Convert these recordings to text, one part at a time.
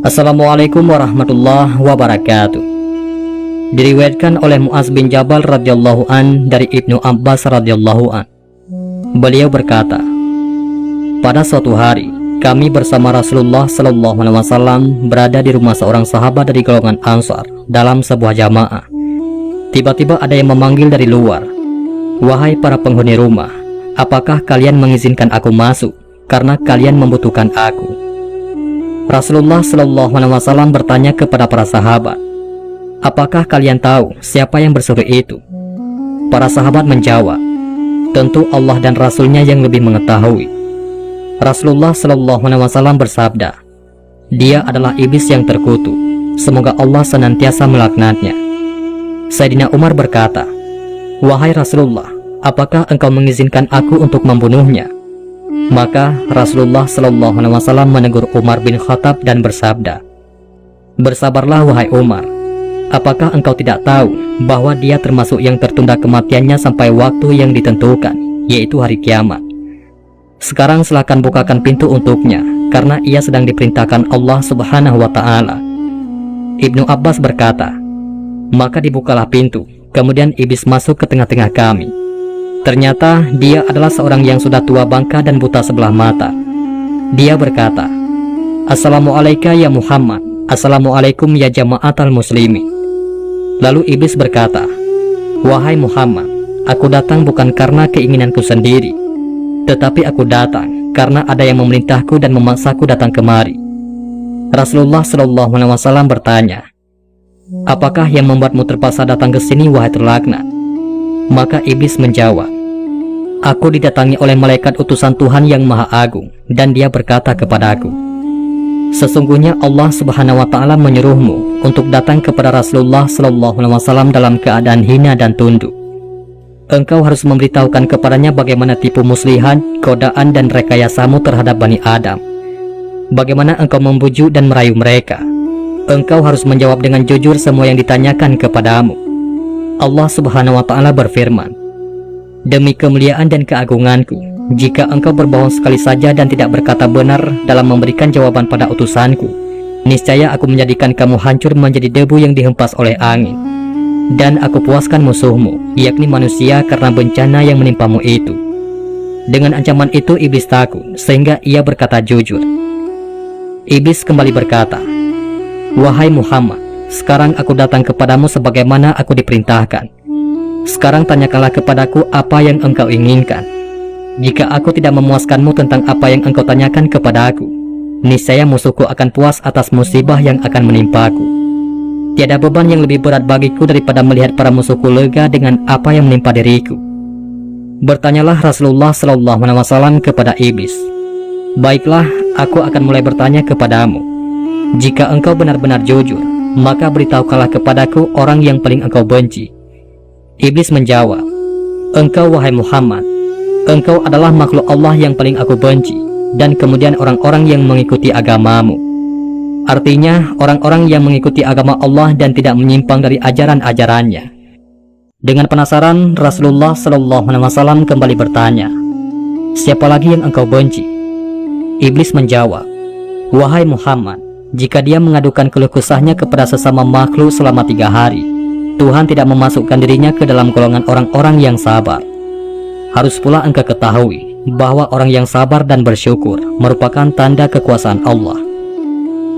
Assalamualaikum warahmatullahi wabarakatuh. Diriwayatkan oleh Mu'adz bin Jabal radhiyallahu an dari Ibnu Abbas radhiyallahu an. Beliau berkata, pada suatu hari kami bersama Rasulullah sallallahu alaihi wasallam berada di rumah seorang sahabat dari golongan Ansar dalam sebuah jamaah. Tiba-tiba ada yang memanggil dari luar, "Wahai para penghuni rumah, apakah kalian mengizinkan aku masuk karena kalian membutuhkan aku?" Rasulullah sallallahu alaihi wasallam bertanya kepada para sahabat, "Apakah kalian tahu siapa yang berseru itu?" Para sahabat menjawab, "Tentu Allah dan Rasulnya yang lebih mengetahui." Rasulullah sallallahu alaihi wasallam bersabda, "Dia adalah iblis yang terkutuk. Semoga Allah senantiasa melaknatnya." Sayyidina Umar berkata, "Wahai Rasulullah, apakah engkau mengizinkan aku untuk membunuhnya?" Maka Rasulullah sallallahu alaihi wasallam menegur Umar bin Khattab dan bersabda, "Bersabarlah wahai Umar. Apakah engkau tidak tahu bahwa dia termasuk yang tertunda kematiannya sampai waktu yang ditentukan, yaitu hari kiamat? Sekarang silakan bukakan pintu untuknya, karena ia sedang diperintahkan Allah Subhanahu wa Ta'ala." Ibnu Abbas berkata, "Maka dibukalah pintu, kemudian iblis masuk ke tengah-tengah kami. Ternyata dia adalah seorang yang sudah tua bangka dan buta sebelah mata. Dia berkata, 'Assalamualaikum ya Muhammad, Assalamualaikum ya jama'atal muslimin.' Lalu iblis berkata, 'Wahai Muhammad, aku datang bukan karena keinginanku sendiri, tetapi aku datang karena ada yang memerintahku dan memaksaku datang kemari.' Rasulullah sallallahu alaihi wasallam bertanya, 'Apakah yang membuatmu terpaksa datang ke sini wahai terlaknat?' Maka iblis menjawab, 'Aku didatangi oleh malaikat utusan Tuhan yang Maha Agung, dan dia berkata kepadaku, sesungguhnya Allah Subhanahu wa Ta'ala menyuruhmu untuk datang kepada Rasulullah sallallahu alaihi wasallam dalam keadaan hina dan tunduk. Engkau harus memberitahukan kepadanya bagaimana tipu muslihat, godaan dan rekayasamu terhadap Bani Adam. Bagaimana engkau membujuk dan merayu mereka. Engkau harus menjawab dengan jujur semua yang ditanyakan kepadamu. Allah Subhanahu wa Ta'ala berfirman, demi kemuliaan dan keagunganku, jika engkau berbohong sekali saja dan tidak berkata benar dalam memberikan jawaban pada utusanku, niscaya aku menjadikan kamu hancur menjadi debu yang dihempas oleh angin. Dan aku puaskan musuhmu, yakni manusia, karena bencana yang menimpamu itu." Dengan ancaman itu iblis takut, sehingga ia berkata jujur. Iblis kembali berkata, "Wahai Muhammad, sekarang aku datang kepadamu sebagaimana aku diperintahkan. Sekarang tanyakanlah kepadaku apa yang engkau inginkan. Jika aku tidak memuaskanmu tentang apa yang engkau tanyakan kepada aku, niscaya musuhku akan puas atas musibah yang akan menimpaku. Tiada beban yang lebih berat bagiku daripada melihat para musuhku lega dengan apa yang menimpa diriku." Bertanyalah Rasulullah sallallahu alaihi wasallam kepada iblis, "Baiklah, aku akan mulai bertanya kepadamu. Jika engkau benar-benar jujur, maka beritahukanlah kepadaku orang yang paling engkau benci." Iblis menjawab, "Engkau wahai Muhammad, engkau adalah makhluk Allah yang paling aku benci, dan kemudian orang-orang yang mengikuti agamamu." Artinya orang-orang yang mengikuti agama Allah dan tidak menyimpang dari ajaran-ajarannya. Dengan penasaran, Rasulullah sallallahu alaihi wasallam kembali bertanya, "Siapa lagi yang engkau benci?" Iblis menjawab, "Wahai Muhammad, jika dia mengadukan keluh kesahnya kepada sesama makhluk selama 3 hari, Tuhan tidak memasukkan dirinya ke dalam golongan orang-orang yang sabar. Harus pula engkau ketahui bahwa orang yang sabar dan bersyukur merupakan tanda kekuasaan Allah.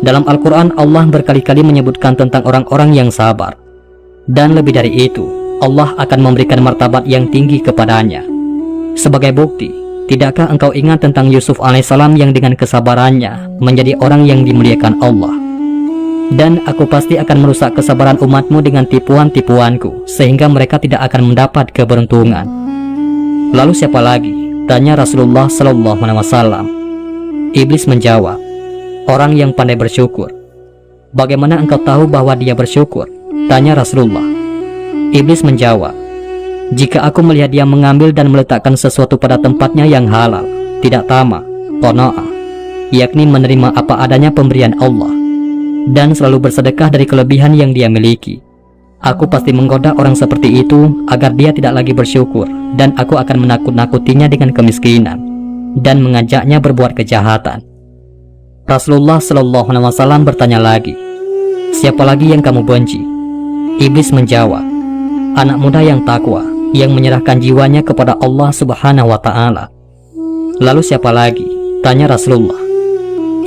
Dalam Al-Quran Allah berkali-kali menyebutkan tentang orang-orang yang sabar. Dan lebih dari itu, Allah akan memberikan martabat yang tinggi kepadanya. Sebagai bukti, tidakkah engkau ingat tentang Yusuf alaihissalam yang dengan kesabarannya menjadi orang yang dimuliakan Allah? Dan aku pasti akan merusak kesabaran umatmu dengan tipuan-tipuanku, sehingga mereka tidak akan mendapat keberuntungan." "Lalu siapa lagi?" tanya Rasulullah sallallahu alaihi wasallam. Iblis menjawab, "Orang yang pandai bersyukur." "Bagaimana engkau tahu bahwa dia bersyukur?" tanya Rasulullah. Iblis menjawab, "Jika aku melihat dia mengambil dan meletakkan sesuatu pada tempatnya yang halal, tidak tamak, qanaah, yakni menerima apa adanya pemberian Allah, dan selalu bersedekah dari kelebihan yang dia miliki, aku pasti menggoda orang seperti itu agar dia tidak lagi bersyukur, dan aku akan menakut-nakutinya dengan kemiskinan dan mengajaknya berbuat kejahatan." Rasulullah Shallallahu Alaihi Wasallam bertanya lagi, siapa lagi yang kamu benci? Iblis menjawab, anak muda yang takwa, yang menyerahkan jiwanya kepada Allah Subhanahu wa Ta'ala. Lalu siapa lagi? Tanya Rasulullah.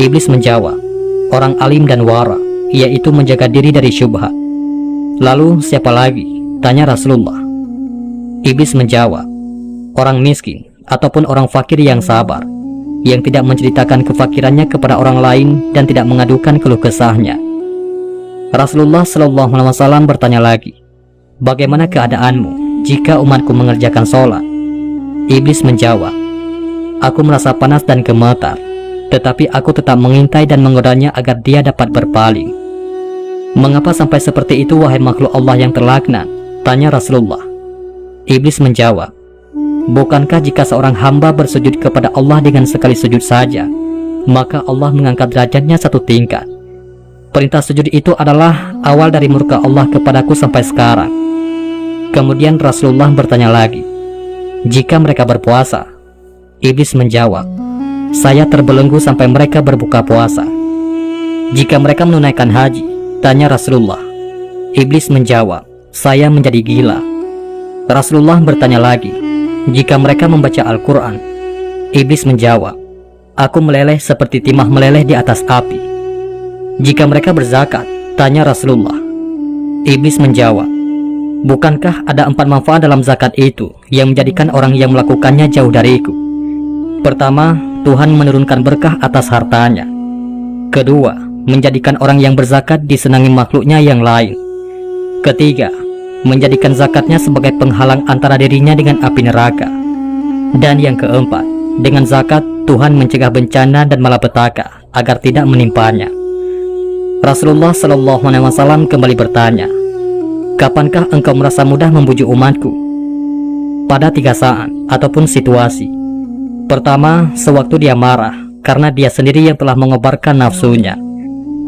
Iblis menjawab, orang alim dan wara, yaitu menjaga diri dari syubhat. Lalu siapa lagi? Tanya Rasulullah. Iblis menjawab, orang miskin ataupun orang fakir yang sabar, yang tidak menceritakan kefakirannya kepada orang lain dan tidak mengadukan keluh kesahnya. Rasulullah Shallallahu Alaihi Wasallam bertanya lagi, bagaimana keadaanmu jika umatku mengerjakan sholat? Iblis menjawab, aku merasa panas dan gemetar, tetapi aku tetap mengintai dan menggodanya agar dia dapat berpaling. Mengapa sampai seperti itu wahai makhluk Allah yang terlaknat? Tanya Rasulullah. Iblis menjawab, bukankah jika seorang hamba bersujud kepada Allah dengan sekali sujud saja, maka Allah mengangkat derajatnya satu tingkat? Perintah sujud itu adalah awal dari murka Allah kepadaku sampai sekarang. Kemudian Rasulullah bertanya lagi, jika mereka berpuasa? Iblis menjawab, saya terbelenggu sampai mereka berbuka puasa. Jika mereka menunaikan haji? Tanya Rasulullah. Iblis menjawab, saya menjadi gila. Rasulullah bertanya lagi, jika mereka membaca Al-Quran? Iblis menjawab, aku meleleh seperti timah meleleh di atas api. Jika mereka berzakat? Tanya Rasulullah. Iblis menjawab, bukankah ada 4 manfaat dalam zakat itu yang menjadikan orang yang melakukannya jauh dariku? Pertama, Tuhan menurunkan berkah atas hartanya. Kedua, menjadikan orang yang berzakat disenangi makhluknya yang lain. Ketiga, menjadikan zakatnya sebagai penghalang antara dirinya dengan api neraka. Dan yang keempat, dengan zakat Tuhan mencegah bencana dan malapetaka agar tidak menimpanya. Rasulullah Shallallahu Alaihi Wasallam kembali bertanya, kapankah engkau merasa mudah membujuk umatku? Pada 3 saat ataupun situasi. Pertama, sewaktu dia marah karena dia sendiri yang telah mengobarkan nafsunya.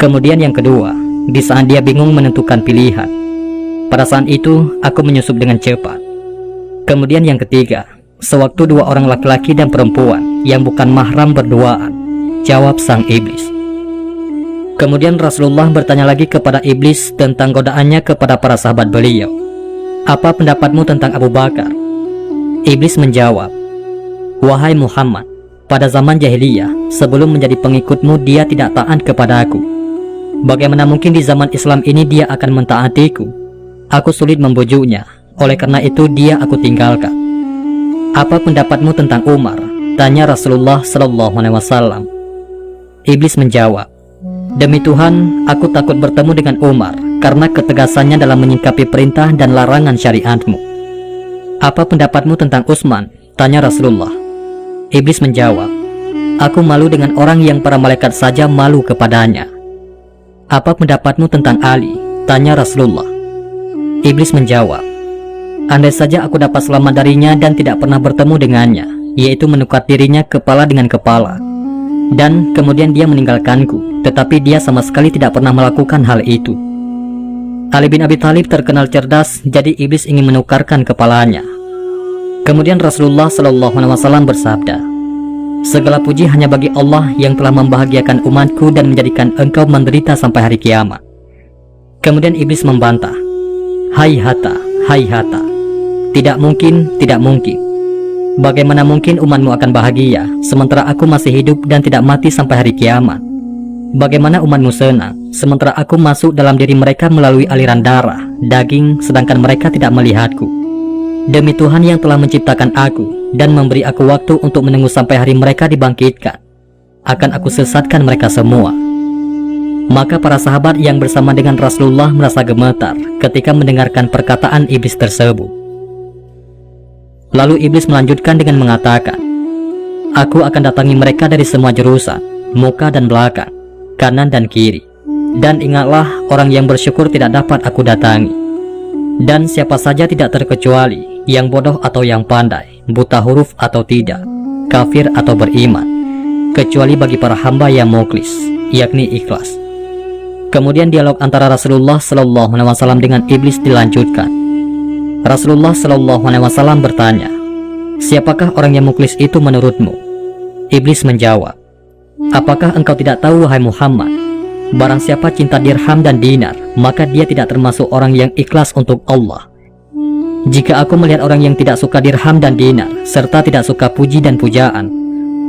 Kemudian yang kedua, di saat dia bingung menentukan pilihan. Pada saat itu, aku menyusup dengan cepat. Kemudian yang ketiga, sewaktu 2 orang laki-laki dan perempuan yang bukan mahram berduaan. Jawab sang iblis. Kemudian Rasulullah bertanya lagi kepada iblis tentang godaannya kepada para sahabat beliau. Apa pendapatmu tentang Abu Bakar? Iblis menjawab, wahai Muhammad, pada zaman jahiliyah, sebelum menjadi pengikutmu dia tidak taat kepada aku. Bagaimana mungkin di zaman Islam ini dia akan mentaatiku? Aku sulit membujuknya, oleh karena itu dia aku tinggalkan. Apa pendapatmu tentang Umar? Tanya Rasulullah Shallallahu Alaihi Wasallam. Iblis menjawab, demi Tuhan, aku takut bertemu dengan Umar karena ketegasannya dalam menyikapi perintah dan larangan syariatmu. Apa pendapatmu tentang Utsman? Tanya Rasulullah. Iblis menjawab, aku malu dengan orang yang para malaikat saja malu kepadanya. Apa pendapatmu tentang Ali? Tanya Rasulullah. Iblis menjawab, andai saja aku dapat selamat darinya dan tidak pernah bertemu dengannya, yaitu menukar dirinya kepala dengan kepala, dan kemudian dia meninggalkanku, tetapi dia sama sekali tidak pernah melakukan hal itu. Ali bin Abi Thalib terkenal cerdas, jadi iblis ingin menukarkan kepalanya. Kemudian Rasulullah Shallallahu Alaihi Wasallam bersabda, segala puji hanya bagi Allah yang telah membahagiakan umatku dan menjadikan engkau menderita sampai hari kiamat. Kemudian iblis membantah, haihata, haihata, tidak mungkin, tidak mungkin. Bagaimana mungkin umatmu akan bahagia sementara aku masih hidup dan tidak mati sampai hari kiamat? Bagaimana umatmu senang sementara aku masuk dalam diri mereka melalui aliran darah, daging, sedangkan mereka tidak melihatku? Demi Tuhan yang telah menciptakan aku dan memberi aku waktu untuk menunggu sampai hari mereka dibangkitkan, akan aku sesatkan mereka semua. Maka para sahabat yang bersama dengan Rasulullah merasa gemetar ketika mendengarkan perkataan iblis tersebut. Lalu iblis melanjutkan dengan mengatakan, aku akan datangi mereka dari semua jurusan, muka dan belakang, kanan dan kiri. Dan ingatlah, orang yang bersyukur tidak dapat aku datangi. Dan siapa saja tidak terkecuali yang bodoh atau yang pandai, buta huruf atau tidak, kafir atau beriman, kecuali bagi para hamba yang mukhlis, yakni ikhlas. Kemudian dialog antara Rasulullah Shallallahu Alaihi Wasallam dengan iblis dilanjutkan. Rasulullah Shallallahu Alaihi Wasallam bertanya, siapakah orang yang mukhlis itu menurutmu? Iblis menjawab, Apakah engkau tidak tahu, wahai Muhammad, barang siapa cinta dirham dan dinar, maka dia tidak termasuk orang yang ikhlas untuk Allah. Jika aku melihat orang yang tidak suka dirham dan dinar, serta tidak suka puji dan pujaan,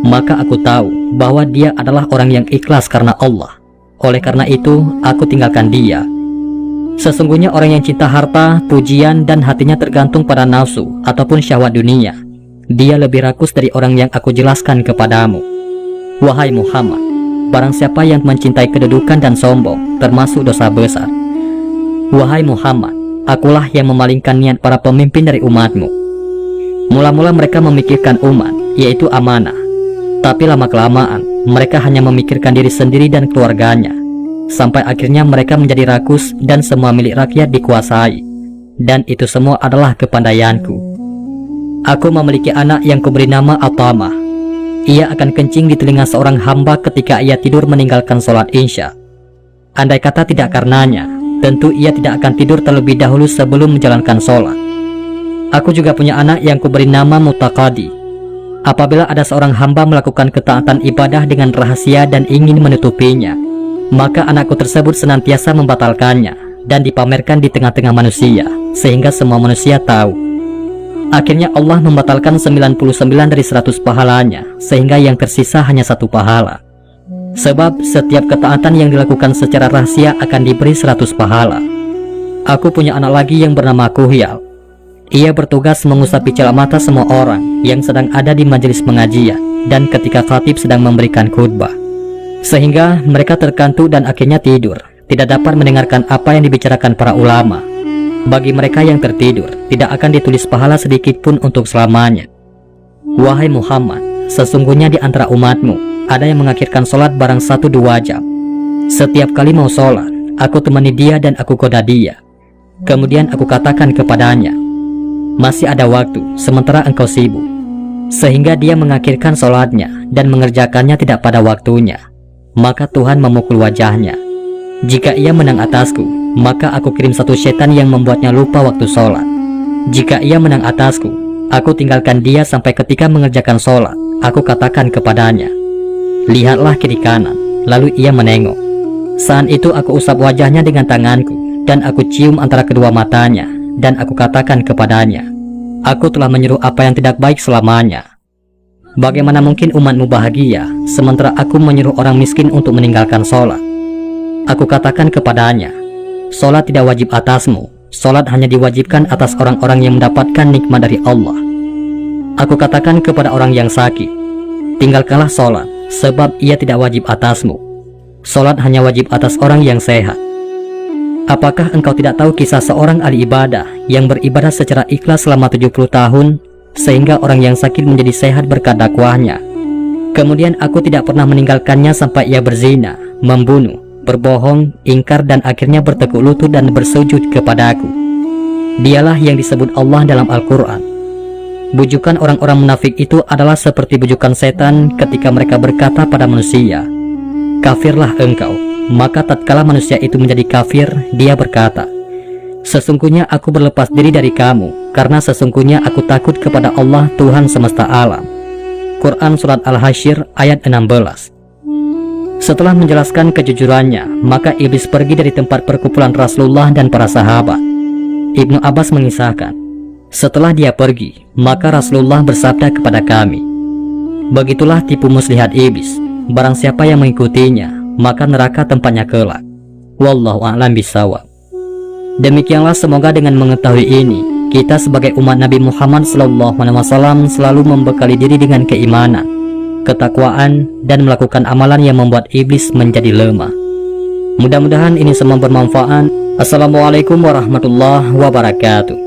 maka aku tahu bahwa dia adalah orang yang ikhlas karena Allah. Oleh karena itu, aku tinggalkan dia. Sesungguhnya orang yang cinta harta, pujian, dan hatinya tergantung pada nafsu ataupun syahwat dunia, dia lebih rakus dari orang yang aku jelaskan kepadamu. Wahai Muhammad, barang siapa yang mencintai kedudukan dan sombong, termasuk dosa besar. Wahai Muhammad, akulah yang memalingkan niat para pemimpin dari umatmu. Mula-mula mereka memikirkan umat, yaitu amanah. Tapi lama-kelamaan, mereka hanya memikirkan diri sendiri dan keluarganya. Sampai akhirnya mereka menjadi rakus dan semua milik rakyat dikuasai. Dan itu semua adalah kepandaianku. Aku memiliki anak yang kuberi nama Atamah. Ia akan kencing di telinga seorang hamba ketika ia tidur meninggalkan sholat Isya. Andai kata tidak karenanya, tentu ia tidak akan tidur terlebih dahulu sebelum menjalankan sholat. Aku juga punya anak yang kuberi nama Mutaqadi. Apabila ada seorang hamba melakukan ketaatan ibadah dengan rahasia dan ingin menutupinya, maka anakku tersebut senantiasa membatalkannya dan dipamerkan di tengah-tengah manusia, sehingga semua manusia tahu. Akhirnya Allah membatalkan 99 dari 100 pahalanya, sehingga yang tersisa hanya 1 pahala. Sebab setiap ketaatan yang dilakukan secara rahasia akan diberi 100 pahala. Aku punya anak lagi yang bernama Kuhyal. Ia bertugas mengusapi celah mata semua orang yang sedang ada di majelis pengajian dan ketika khatib sedang memberikan khutbah, sehingga mereka terkantuk dan akhirnya tidur, tidak dapat mendengarkan apa yang dibicarakan para ulama. Bagi mereka yang tertidur, tidak akan ditulis pahala sedikit pun untuk selamanya. Wahai Muhammad, sesungguhnya di antara umatmu ada yang mengakhirkan sholat barang 1-2 jam. Setiap kali mau sholat, aku temani dia dan aku goda dia. Kemudian aku katakan kepadanya, masih ada waktu, sementara engkau sibuk. Sehingga dia mengakhirkan sholatnya dan mengerjakannya tidak pada waktunya. Maka Tuhan memukul wajahnya. Jika ia menang atasku, maka aku kirim satu setan yang membuatnya lupa waktu sholat. Jika ia menang atasku, aku tinggalkan dia sampai ketika mengerjakan sholat. Aku katakan kepadanya, lihatlah kiri kanan. Lalu ia menengok. Saat itu aku usap wajahnya dengan tanganku, dan aku cium antara kedua matanya, dan aku katakan kepadanya, aku telah menyuruh apa yang tidak baik selamanya. Bagaimana mungkin umatmu bahagia, sementara aku menyuruh orang miskin untuk meninggalkan sholat? Aku katakan kepadanya, sholat tidak wajib atasmu, sholat hanya diwajibkan atas orang-orang yang mendapatkan nikmat dari Allah. Aku katakan kepada orang yang sakit, tinggalkanlah sholat, sebab ia tidak wajib atasmu. Sholat hanya wajib atas orang yang sehat. Apakah engkau tidak tahu kisah seorang ahli ibadah yang beribadah secara ikhlas selama 70 tahun, sehingga orang yang sakit menjadi sehat berkat dakwahnya? Kemudian aku tidak pernah meninggalkannya sampai ia berzina, membunuh, berbohong, ingkar, dan akhirnya bertekuk lutut dan bersujud kepadaku. Dialah yang disebut Allah dalam Al-Quran. Bujukan orang-orang munafik itu adalah seperti bujukan setan ketika mereka berkata pada manusia, kafirlah engkau. Maka tatkala manusia itu menjadi kafir, dia berkata, sesungguhnya aku berlepas diri dari kamu, karena sesungguhnya aku takut kepada Allah Tuhan semesta alam. Quran Surat Al-Hasyr ayat 16. Setelah menjelaskan kejujurannya, maka iblis pergi dari tempat perkumpulan Rasulullah dan para sahabat. Ibnu Abbas mengisahkan, setelah dia pergi, maka Rasulullah bersabda kepada kami, begitulah tipu muslihat iblis, barang siapa yang mengikutinya, maka neraka tempatnya kelak. Wallahu a'lam bishawab. Demikianlah, semoga dengan mengetahui ini, kita sebagai umat Nabi Muhammad SAW selalu membekali diri dengan keimanan, ketakwaan, dan melakukan amalan yang membuat iblis menjadi lemah. Mudah-mudahan ini semua bermanfaat. Assalamualaikum warahmatullahi wabarakatuh.